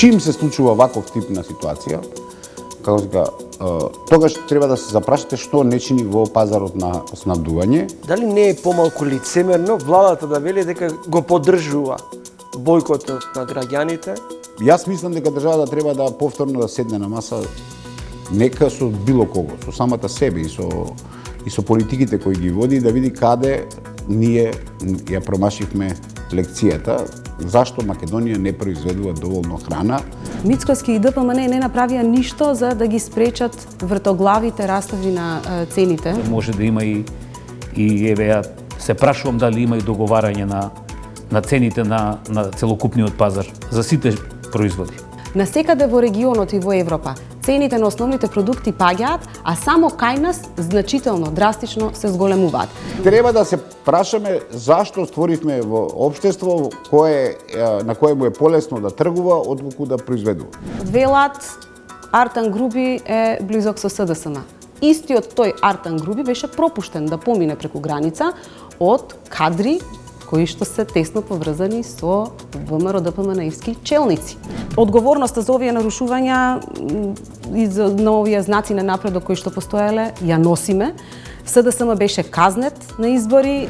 Чим се случува ваков тип на ситуација, како се кажа, тогаш треба да се запрашате што не чини во пазарот на снабдување. Дали не е помалку лицемерно владата да вели дека го поддржува бојкотот на граѓаните? Јас мислам дека државата треба да повторно да седне на маса, нека со било кого, со самата себе и со политиките кои ги води, да види каде ние ја промашивме лекцијата, зашто Македонија не произведува доволно храна. Мицкоски и ДПМН не направија ништо за да ги спречат вртоглавите растави на цените. Може да има и еве ја се прашувам дали има и договарање на цените на целокупниот пазар за сите производи. Насекаде во регионот и во Европа цените на основните продукти паѓаат, а само кај нас значително, драстично се зголемуваат. Треба да се прашаме зашто створивме во општество на кое му е полесно да тргува отколку да произведува. Велат Артан Груби е близок со СДСМ. Истиот тој Артан Груби беше пропуштен да помине преку граница од кадри кои што се тесно поврзани со ВМРО ДПМН-евски челници. Одговорноста за овие нарушувања и за овие знаци на напредок кои што постоеле ја носиме. СДСМ беше казнет на избори.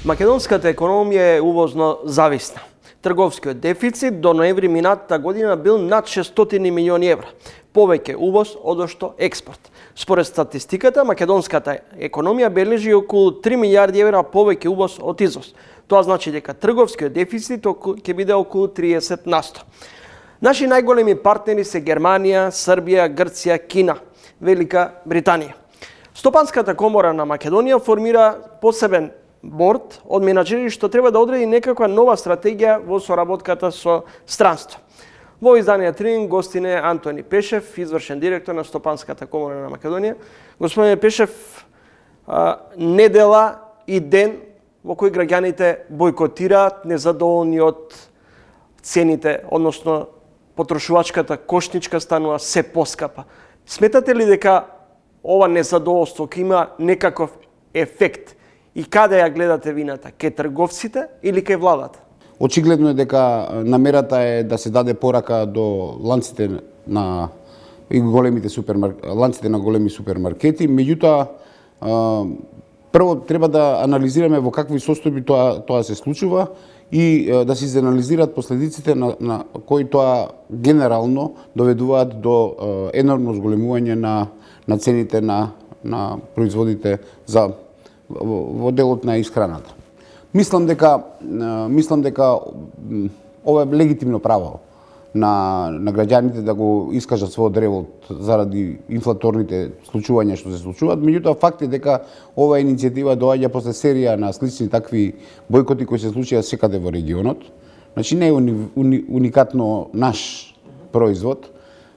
Македонската економија е увозно зависна. Трговскиот дефицит до ноември минатата година бил над 600 милиони евра. Повеќе увоз одошто експорт. Според статистиката, македонската економија бележи околу 3 милиарди евра повеќе увоз од изvoz. Тоа значи дека трговскиот дефицит ќе биде околу 30%. Наши најголеми партнери се Германија, Србија, Грција, Кина, Велика Британија. Стопанската комора на Македонија формира посебен борд од менаџери што треба да одреди некаква нова стратегија во соработката со странство. Во изданието Трин гостине Антони Пешев, извршен директор на Стопанската комора на Македонија. Господине Пешев, недела и ден во кој граѓаните бојкотираат, незадоволни од цените, односно потрошувачката кошничка станува се поскапа. Сметате ли дека ова незадоволство ќе има некаков ефект и каде ја гледате вината? Ке трговците или ке владата? Очигледно е дека намерата е да се даде порака до ланците на големи супермаркети, меѓутоа прво треба да анализираме во какви состојби тоа се случува и да се изанализираат последиците на кои тоа генерално доведуваат до енормно зголемување на цените на производите во делот на исхраната. Мислам дека ова е легитимно право на граѓаните да го искажат својот револт заради инфлаторните случувања што се случуваат, меѓутоа факт е дека ова иницијатива доаѓа после серија на слични такви бојкоти кои се случија секаде во регионот. Значи не е уникатно наш производ.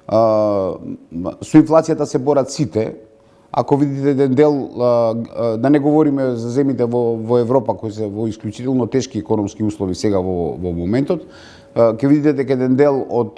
Со инфлацијата се борат сите. Ако видите еден дел, да не говориме за земите во Европа кои се во исклучително тешки економски услови сега во моментот, ќе видите дека еден дел од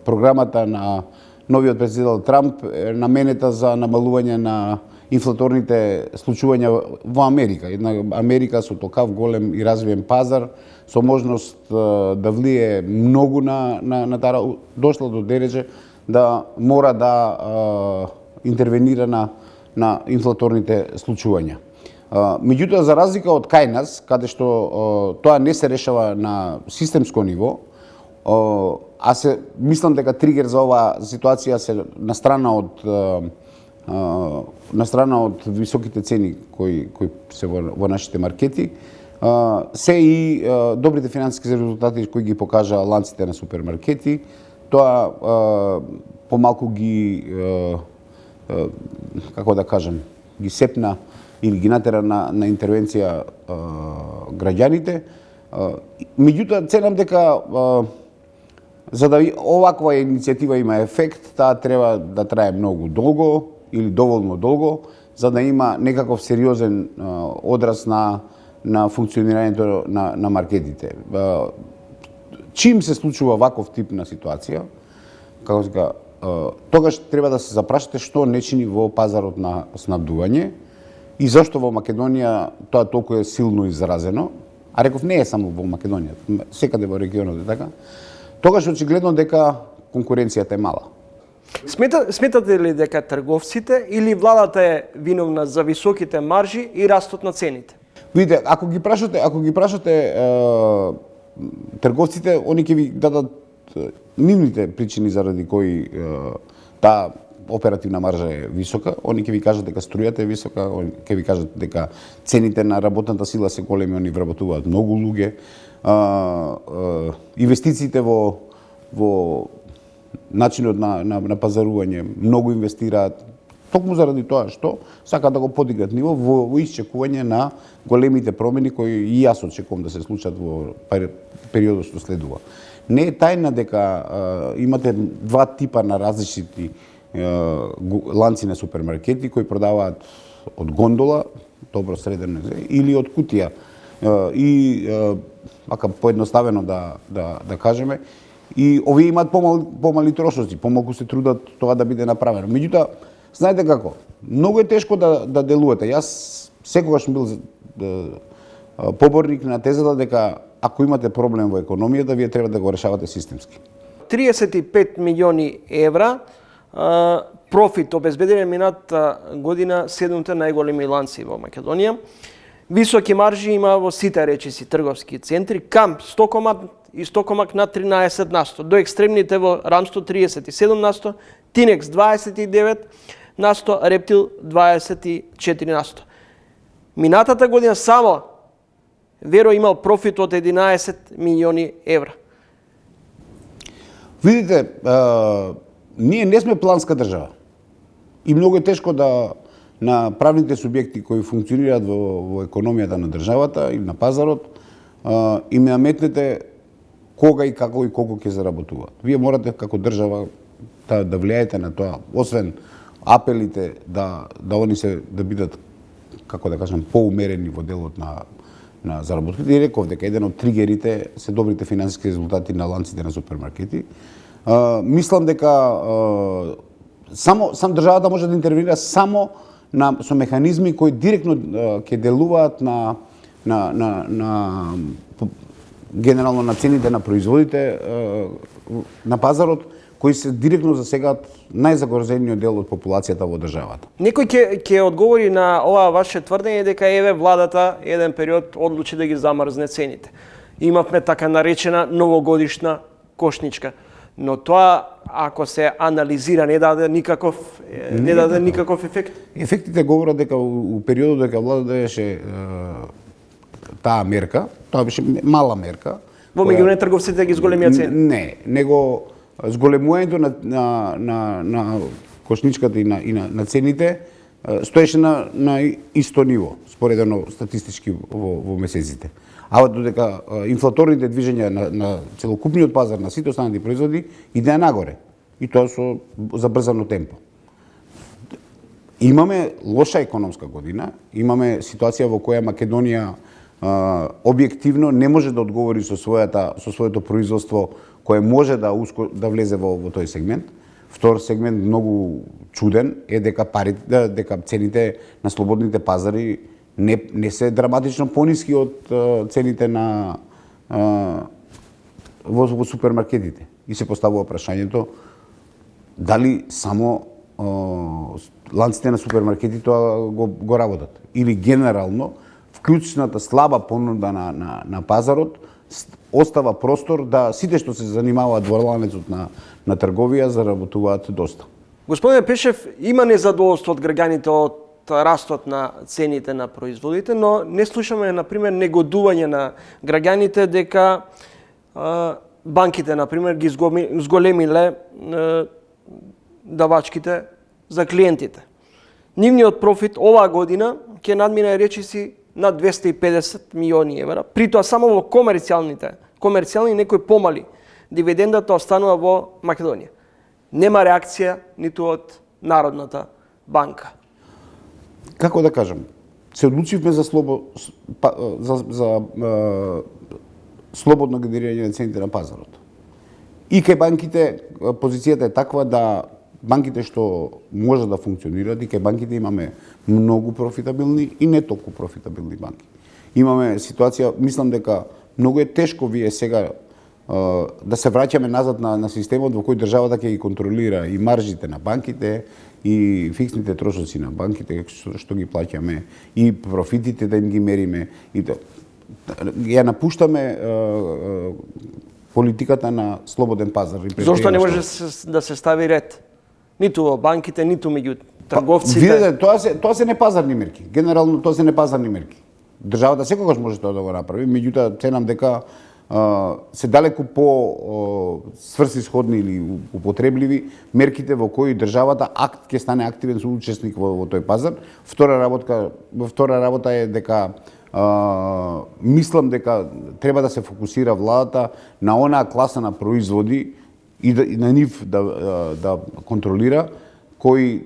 програмата на новиот председател Трамп е наменета за намалување на инфлаторните случувања во Америка. Една Америка со токав голем и развиен пазар, со можност да влие многу на тара, дошла до дереже да мора да интервенира на инфлаторните случувања. Меѓутоа, за разлика од кај нас, каде што тоа не се решава на системско ниво, мислам дека тригер за оваа ситуација се на страна од високите цени кои се во нашите маркети, се и добрите финансиски резултати кои ги покажа ланците на супермаркети. Тоа помалку ги како да кажам, ги сепна или ги натера на интервенција граѓаните. Меѓутоа, ценам дека за да оваква иницијатива има ефект, таа треба да трае многу долго или доволно долго, за да има некаков сериозен одраз на функционирањето на маркетите. Чим се случува ваков тип на ситуација, како се тогаш треба да се запрашате што не чини во пазарот на снабдување И зашто во Македонија тоа толку е силно изразено, а реков не е само во Македонија, секаде во регионот е така, тогаш очигледно дека конкуренцијата е мала. Сметате ли дека трговците или владата е виновна за високите маржи и растот на цените? Видите, ако ги прашате трговците, они ќе ви дадат нивните причини заради кои таа оперативна маржа е висока, они ќе ви кажат дека струјата е висока, они ќе ви кажат дека цените на работната сила се големи, они вработуваат многу луѓе, инвестициите во начинот на пазарување многу инвестираат, токму заради тоа што сакаат да го подигнат ниво во исчекување на големите промени кои и јас очекувам да се случат во периодот што следува. Не е тајна дека имате два типа на различити ланци на супермаркети кои продаваат од гондола, добро средено, или од кутија. Ака поедноставено да кажеме, и овие имаат помали трошоци, помалку се трудат тоа да биде направено. Меѓутоа, знаете како, многу е тешко да делувате. Јас секогаш сум бил поборник на тезата дека ако имате проблем во економијата, вие треба да го решавате системски. 35 милиони евра профит обезбедени минатата година 7-те најголеми ланци во Македонија. Високи маржи има во сите речиси трговски центри, Камп 100 и 100 на 13%, до екстремните во Рамсто 37%, Тинекс 29%, Рептил 24%. Минатата година само Веро имал профит од 11 милиони евра. Видите, ние не сме планска држава. И многу е тешко да на правните субјекти кои функционираат во економијата на државата и на пазарот, им наметнете кога и како и колку ќе заработуваат. Вие морате како држава да влијаете на тоа, освен апелите да они се да бидат, како да кажам, поумерени во делот на заработките. И реков дека еден од тригерите се добрите финансиски резултати на ланците на супермаркети. Мислам дека сам државата може да интервенира само со механизми кои директно ќе делуваат на генерално на цените на производите на пазарот, кои се директно засегаат најзагрозениот дел од популацијата во државата. Некој ќе одговори на ова ваше тврдење дека еве владата еден период одлучи да ги замрзне цените. Имавме така наречена новогодишна кошничка. Но тоа, ако се анализира, не даде никаков ефект. Ефектите говорат дека у периодот дека владата беше таа мерка, тоа беше мала мерка. Во меѓувреме трговците ги зголемија цени. Не, него зголемувањето на кошничката и на цените стоеше на исто ниво, споредено статистички во месеците. А додека инфлаторните движења на целокупниот пазар на сите останати производи идеа нагоре. И тоа со забрзано темпо. Имаме лоша економска година, имаме ситуација во која Македонија објективно не може да одговори со своето производство кое може да влезе во тој сегмент. Втор сегмент многу чуден е дека цените на слободните пазари не се драматично пониски од цените во супермаркетите. И се поставува прашањето дали само ланците на супермаркети тоа го работат или генерално вклучната слаба понуда на пазарот остава простор да сите што се занимаваат во ланецот на трговија заработуваат доста. Господине Пешев, има незадоволство од граѓаните од растот на цените на производите, но не слушаме, например, негодување на граѓаните дека банките, например, ги зголемиле давачките за клиентите. Нивниот профит оваа година ќе надмине речиси на 250 милиони евра, притоа само во комерцијални некои помали. Дивидендата останува во Македонија. Нема реакција ниту од Народната банка. Како да кажам, се одлучивме за слободно генерирање на цените на пазарот. И кај банките позицијата е таква да банките што може да функционираат, и кај банките имаме многу профитабилни и не толку профитабилни банки. Имаме ситуација, мислам дека многу е тешко вие сега да се враќаме назад на системот во кој државата ќе ги контролира и маржите на банките, и фиксните трошоци на банките што ги плаќаме, и профитите да им ги мериме, и ја напуштаме политиката на слободен пазар. Зошто не може да се стави ред? Ниту во банките, ниту меѓу трговците. Видете, тоа се непазарни мерки. Генерално тоа се непазарни мерки. Државата секогаш може тоа да го направи, меѓутоа ценам дека се далеку по сврсисходни или употребливи мерките во кои државата ќе стане активен соучесник во тој пазар. Втора работа е дека мислам дека треба да се фокусира владата на онаа класа на производи и на нив да контролира, кои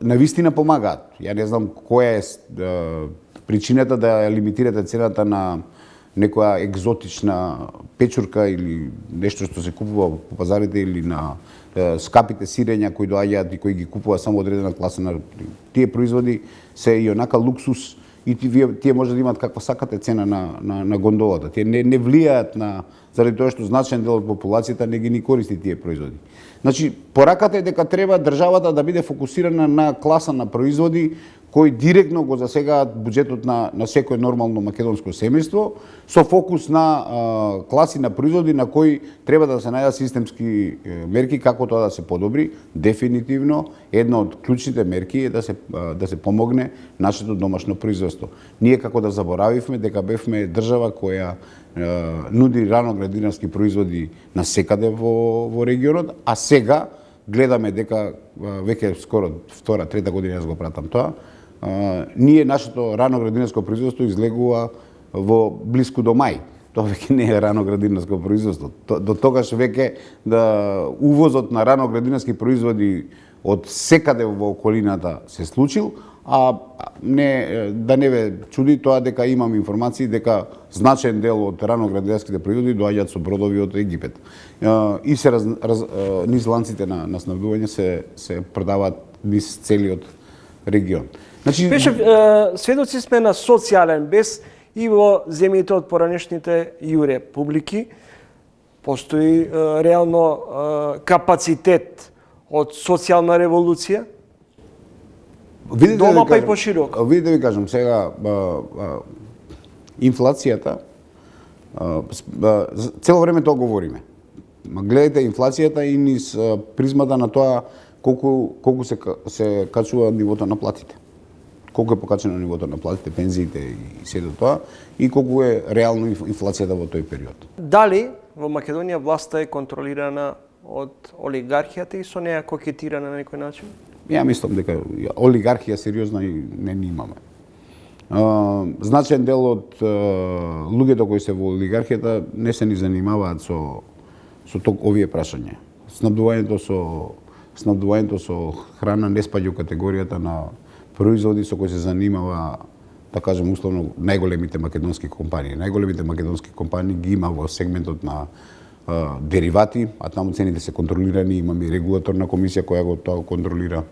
навистина помагаат. Ја не знам која е причината да лимитирате цената на некоја екзотична печурка или нешто што се купува по пазарите, или на скапите сирења кои доаѓаат и кои ги купува само одредена класа на тие производи се и онака луксус, и тие може да имаат каква сакате цена на гондолата. Тие не влијаат заради тоа што значаен дел од популацијата не ги користи тие производи. Значи, пораката е дека треба државата да биде фокусирана на класа на производи кои директно го засегаат буџетот на секој нормално македонско семејство, со фокус на класи на производи на кои треба да се најдат системски мерки како тоа да се подобри. Дефинитивно, една од клучните мерки е да се помогне нашето домашно производство. Ние како да заборавивме дека бевме држава која нуди раноградинарски производи на секаде во регионот, а сега гледаме дека веќе скоро втора, трета година јас го пратам тоа, ние нашето раноградинарско производство излегува во блиску до мај. Тоа веќе не е раноградинарско производство. До тогаш веќе увозот на раноградинарски производи од секаде во околината се случил, а да не ве чуди тоа дека имам информации дека значаен дел од раноградинарските производи доаѓаат со бродови од Египет. И се низ ланците на снабдување се продаваат низ целиот регион. Значи, сведоци сме на социјален бес и во земјите од поранешните ју републики. Постои реално капацитет од социјална револуција. Дома па и пошироко. Видите ви кажам, сега инфлацијата, цело време тоа говориме. Гледате инфлацијата и низ призмата на тоа колку се качува нивото на платите. Колку е покачено нивото на платите, пензиите и сето тоа, и колку е реално инфлацијата во тој период. Дали во Македонија власта е контролирана од олигархијата и со неја кокетира на некој начин? Ја мислам дека олигархија сериозна и не имаме. Значаен дел од луѓето кои се во олигархијата не се ни занимаваат со овие прашања. Снабдувањето со храна не спаѓа у категоријата на производи со кои се занимава, да кажем условно, најголемите македонски компании. Најголемите македонски компании ги има во сегментот на деривати, а таму цените се контролирани, имаме и регулаторна комисија која тоа контролира.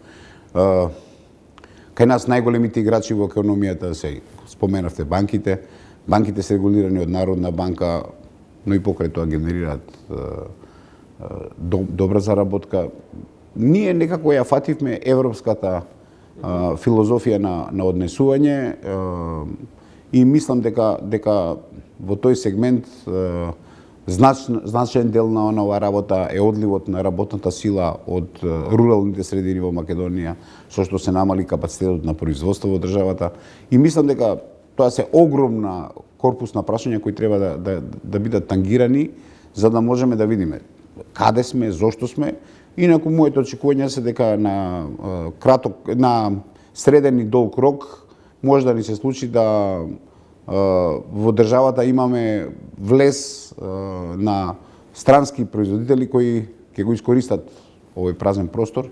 Кај нас најголемите играчи во економијата се, споменавте, банките. Банките се регулирани од Народна банка, но и покрај тоа генерираат добра заработка. Ние некако ја фативме европската филозофија на однесување и мислам дека во тој сегмент значаен дел на онова работа е одливот на работната сила од руралните средини во Македонија, со што се намали капацитетот на производство во државата. И мислам дека тоа се огромна корпус на прашања кои треба да бидат тангирани, за да можеме да видиме каде сме, зошто сме. Инаку моето очекување се дека на среден и долг рок може да ни се случи да во државата имаме влез на странски производители кои ќе го искористат овој празен простор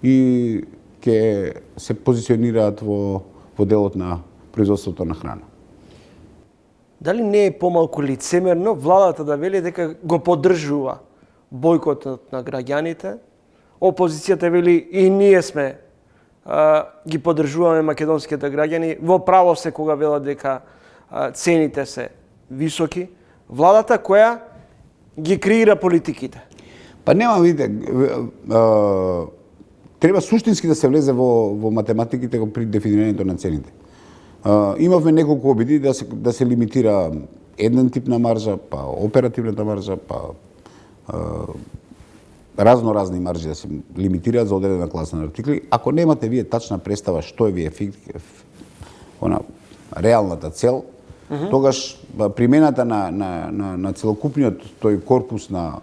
и ќе се позиционираат во делот на производството на храна. Дали не е помалку лицемерно владата да вели дека го поддржува бојкотот на граѓаните, опозицијата вели и ние сме ги поддржуваме македонските граѓани, во право се кога велат дека цените се високи, владата која ги креира политиките. Па нема, видите, треба суштински да се влезе во математиките при дефинирањето на цените. Имавме неколку обиди да се лимитира еден тип на маржа, па оперативната маржа, па разни маржи да се лимитираат за одредена класа на артикли. Ако немате вие тачна представа што е реалната цел, тогаш примената на целокупниот тој корпус на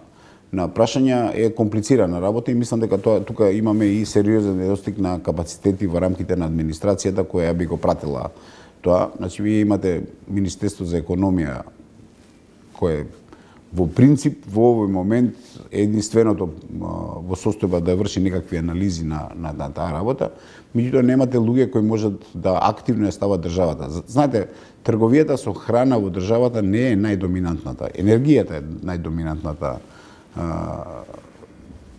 прашања е комплицирана работа и мислам дека тука имаме и сериозен недостиг на капацитети во рамките на администрацијата која би го пратила тоа. Значи, вие имате Министерство за економија кое во принцип во овој момент е единственото во состојба да врши некакви анализи на таа работа, меѓутоа немате луѓе кои можат да активно ја стават државата. Знаете, трговијата со храна во државата не е најдоминантната, енергијата е најдоминантната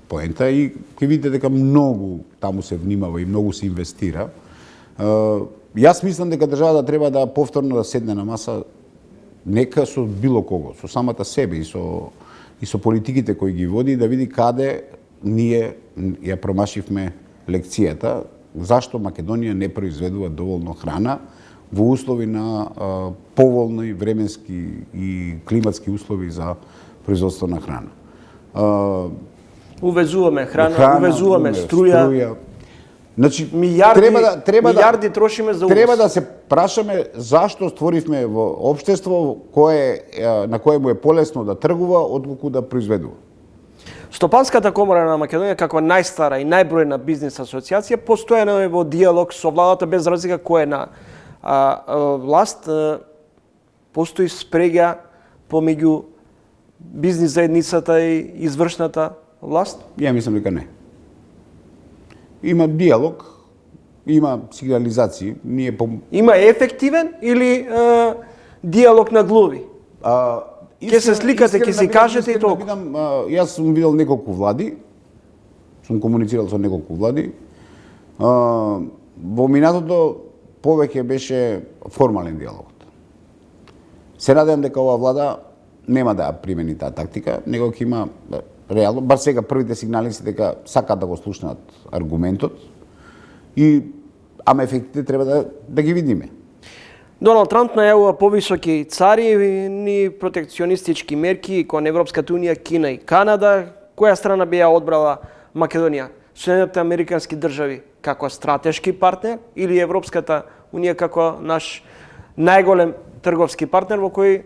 поента и ќе видите дека многу таму се внимава и многу се инвестира. Јас мислам дека државата треба да повторно да седне на маса, нека со било кого, со самата себе и со политиките кои ги води, да види каде ние ја промашивме лекцијата, зашто Македонија не произведува доволно храна во услови на поволни временски и климатски услови за производство на храна. Увезуваме храна, увезуваме струја. Значи, милиарди трошиме за увоз. Треба да се прашаме зашто створивме во општество на кое му е полесно да тргува отколку да произведува. Стопанската комора на Македонија како најстара и најбројна бизнис асоциација постојано е во диалог со владата без разлика кој е на власт. Постои спрега помеѓу бизнис заедницата и извршната власт? Ја мислам дека не. Има диалог, има сигнализации. Има ефективен или диалог на глуви? Ќе се сликате, ќе си кажете и толку. Јас сум видел неколку влади, сум комуницирал со неколку влади. Во минатото повеќе беше формален диалог. Се надевам дека оваа влада нема да примени таа тактика, него ќе има реално, бар сега првите сигнали се дека сакаат да го слушнат аргументот ама ефектите треба да ги видиме. Доналд Трамп најавува повисоки царини, протекционистички мерки кон Европската унија, Кина и Канада. Која страна би ја одбрала Македонија? Соединетите американски држави како стратешки партнер или Европската унија како наш најголем трговски партнер во кој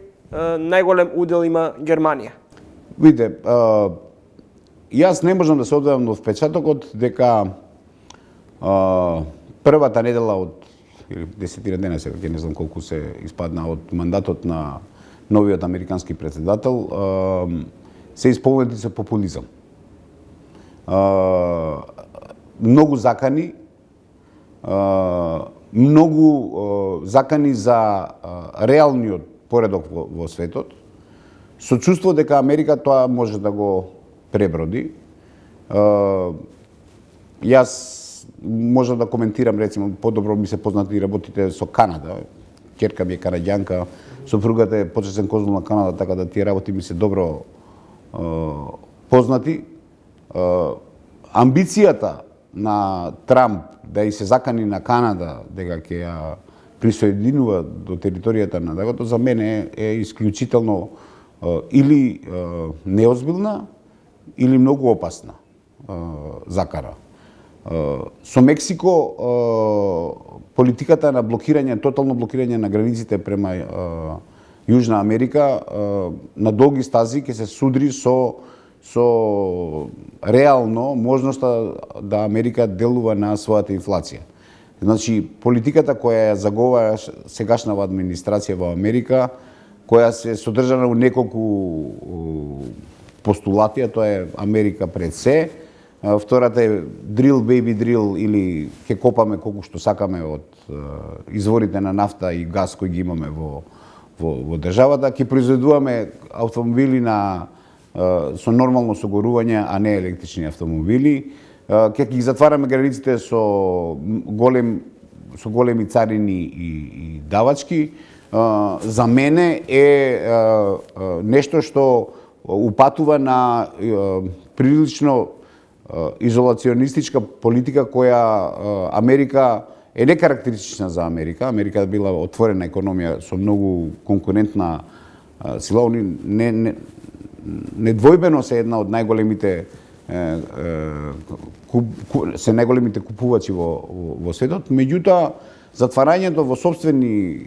најголем удел има Германија? Видите, јас не можам да се одвојам од впечатокот дека првата недела од или 10 дена сега, ќе не знам колку се испадна од мандатот на новиот американски председател, се исполнети со популизам. Многу закани, за реалниот поредок во светот, со чувство дека Америка тоа може да го преброди. Јас можам да коментирам, рецимо, подобро ми се познати работите со Канада. Ќерка ми е канаѓанка, сопругата е почесен конзул на Канада, така да тие работи ми се добро познати. Амбицијата на Трамп да и се закани на Канада дека ќе ја присоединува до територијата на дагото, за мене е исклучително или неозбилна, или многу опасна закара. Со Мексико политиката на блокирање, тотално блокирање на границите према Јужна Америка на долги стази ќе се судри со реално можноста да Америка делува на својата инфлација. Значи, политиката која ја заговара сегашнава администрација во Америка, која се содржана во неколку постулати, тоа е Америка пред се. Втората е drill baby drill, или ќе копаме колку што сакаме од изворите на нафта и газ кои ги имаме во државата. Ќе произведуваме автомобили со нормално согорување, а не електрични автомобили. ќе ги затвараме границите со големи царини и давачки, за мене е нешто што упатува на прилично изолационистичка политика која Америка е некарактеристична за Америка. Америка била отворена економија со многу конкурентна сила. Они недвојбено се една од најголемите купувачи во светот, меѓутоа затварањето во сопствени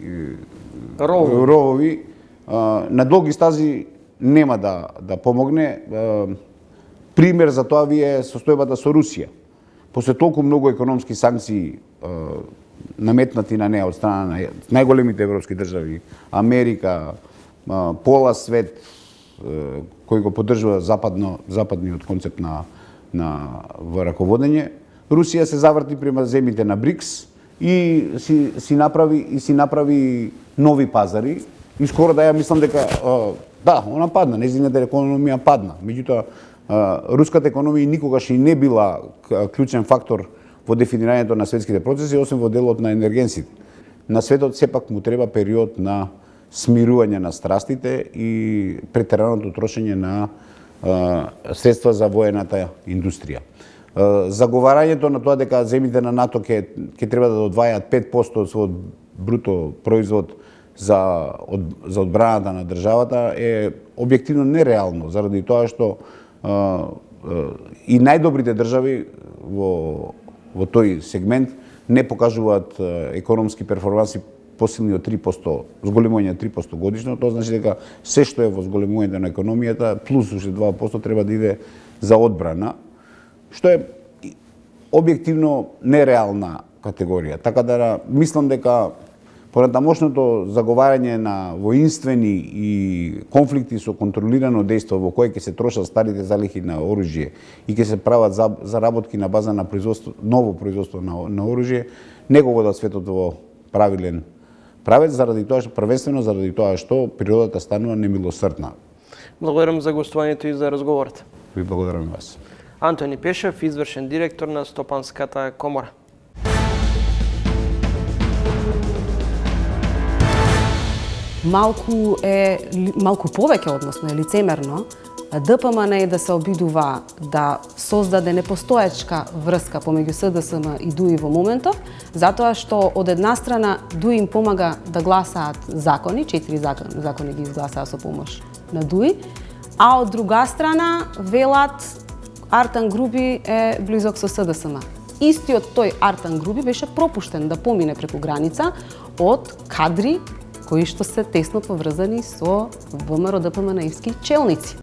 ровови на долги стази нема да помогне. Пример за тоа ви е состојбата со Русија. После толку многу економски санкции наметнати на неа од страна на најголемите европски држави, Америка, пола свет кој го поддржува западниот концепт во раководење, Русија се заврти према земите на БРИКС и си направи нови пазари. И скоро да ја мислам дека она падна, нејзината економија падна. Меѓутоа руската економија никогаш и не била клучен фактор во дефинирањето на светските процеси, освен во делот на енергенсите. На светот сепак му треба период на смирување на страстите и претераното трошење на средства за воената индустрија. Заговарањето на тоа дека земите на НАТО ќе треба да одвајаат 5% од својот бруто производ за одбраната на државата е објективно нереално, заради тоа што и најдобрите држави во тој сегмент не покажуваат економски перформанси посилни од 3%, зголемување 3% годишно. Тоа значи дека се што е во зголемувањето на економијата плюс уште 2% треба да иде за одбрана, што е објективно нереална категорија. Така да мислам дека понатамошното заговарање на воинствени и конфликти со контролирано дејство во кој ќе се трошат старите залихи на оружје и ќе се прават заработки на база на ново производство на оружје, не го водат светот во правилен правец, првенствено заради тоа што природата станува немилосрдна. Благодарам за гостувањето и за разговорот. Ви благодарам и вас. Антони Пешев, извршен директор на Стопанската комора. Малку повеќе, односно е лицемерно, ДПМН е да се обидува да создаде непостоечка врска помеѓу СДСМ и ДУИ во моментов, затоа што од една страна ДУИ им помага да гласаат закони, 4 закони ги изгласаа со помош на ДУИ, а од друга страна велат Артан Груби е близок со СДСМ. Истиот тој Артан Груби беше пропуштен да помине преку граница од кадри кои што се тесно поврзани со ВМРО ДПМН-евски челници.